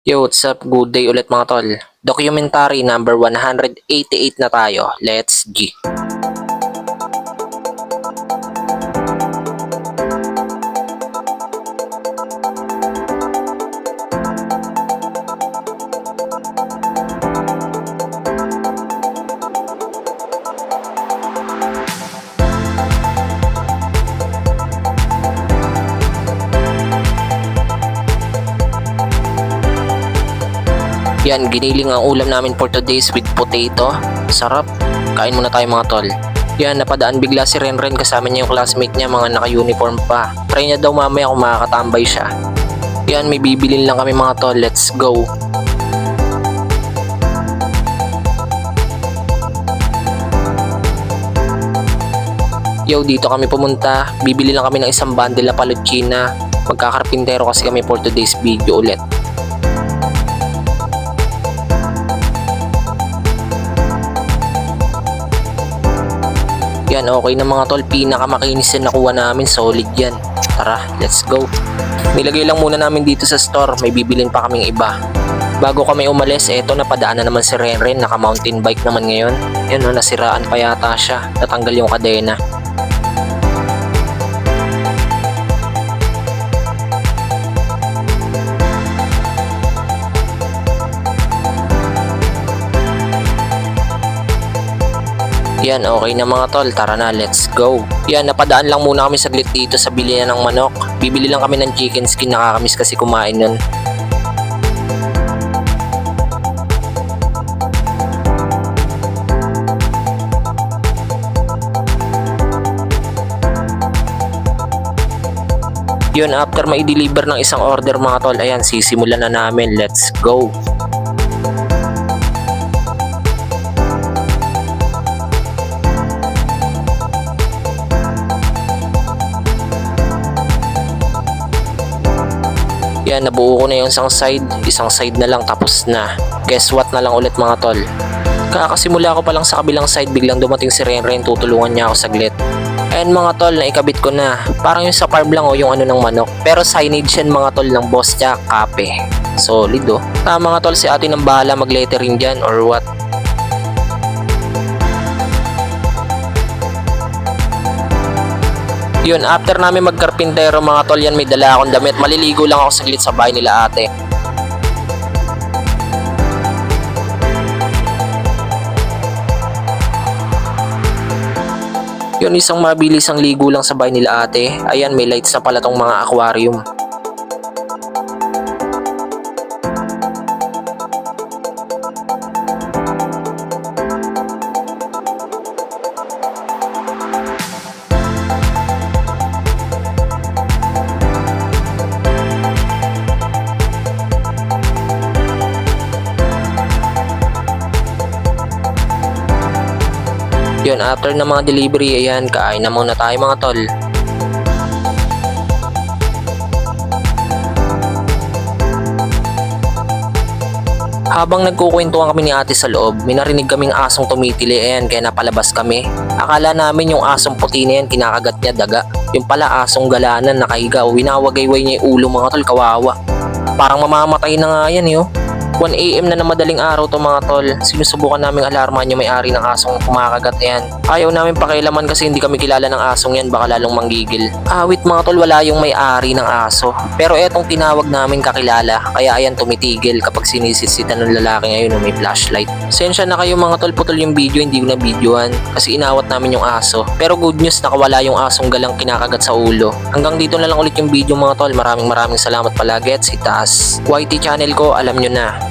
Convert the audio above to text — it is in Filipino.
Yo, what's up? Good day ulit mga tol. Documentary number 188 na tayo. Let's G. Yan, giniling ang ulam namin for today's with potato. Sarap. Kain muna tayo mga tol. Yan, napadaan bigla si Renren kasama niya yung classmate niya, mga naka-uniform pa. Try niya daw mamaya kung makakatambay siya. Yan, may bibilin lang kami mga tol. Let's go. Yo, dito kami pumunta. Bibili lang kami ng isang bundle na palutsina. Magkakarpintero kasi kami for today's video ulit. Yan, okay na mga tol, pinakamakinis na nakuha namin, solid yan. Tara, let's go. Nilagay lang muna namin dito sa store, may bibilin pa kaming iba. Bago kami umalis, eto napadaan na naman si Renren, naka mountain bike naman ngayon. Yan o, nasiraan pa yata siya, natanggal yung kadena. Yan, okay na mga tol, tara na, let's go. Yan, napadaan lang muna kami saglit dito sa bilihan ng manok. Bibili lang kami ng chicken skin, nakakamiss kasi kumain nun. Yun, after ma-deliver ng isang order mga tol, ayan, sisimulan na namin, let's go. Yan, nabuo ko na yung isang side na lang tapos na. Guess what na lang ulit mga tol. Kakasimula ko pa lang sa kabilang side, biglang dumating si Renren, tutulungan niya ako saglit. And mga tol, naikabit ko na. Parang yung sa farm lang o yung ano ng manok. Pero signage yan mga tol ng Boss Jack Cafe. Solid oh. Mga tol, si ate nang bahala mag-lettering dyan or what. Yun, after namin magkarpintero mga tol, yan may dala akong damit. Maliligo lang ako saglit sa bahay nila ate. Yun, isang mabilisang ligo lang sa bahay nila ate. Ayan, may lights na pala tong mga aquarium. Yun, after ng mga delivery, ayan, kain na muna tayo mga tol. Habang nagkukwentuhan kami ni ate sa loob, may narinig kaming asong tumitili, ayan, kaya napalabas kami. Akala namin yung asong puti na yan, kinakagat niya daga. Yung pala asong galanan, nakahiga, winawagayway niya yung ulo mga tol, kawawa. Parang mamamatay na nga yan yo. 1 AM na madaling araw to mga tol. Sinusubukan naming alarman yung may-ari ng asong kumakagat yan. Ayaw namin pakialaman kasi hindi kami kilala ng asong yan, baka lalong manggigil. Awit mga tol, wala yung may-ari ng aso. Pero etong tinawag namin kakilala, kaya ayan tumitigil kapag sinisisitan ng lalaki ngayon na may flashlight. Sensya na kayo mga tol, putol yung video, hindi ko na videohan kasi inawat namin yung aso. Pero good news, nakawala yung asong galang kinakagat sa ulo. Hanggang dito na lang ulit yung video mga tol. Maraming salamat palagi at si taas. YT channel ko, alam nyo na.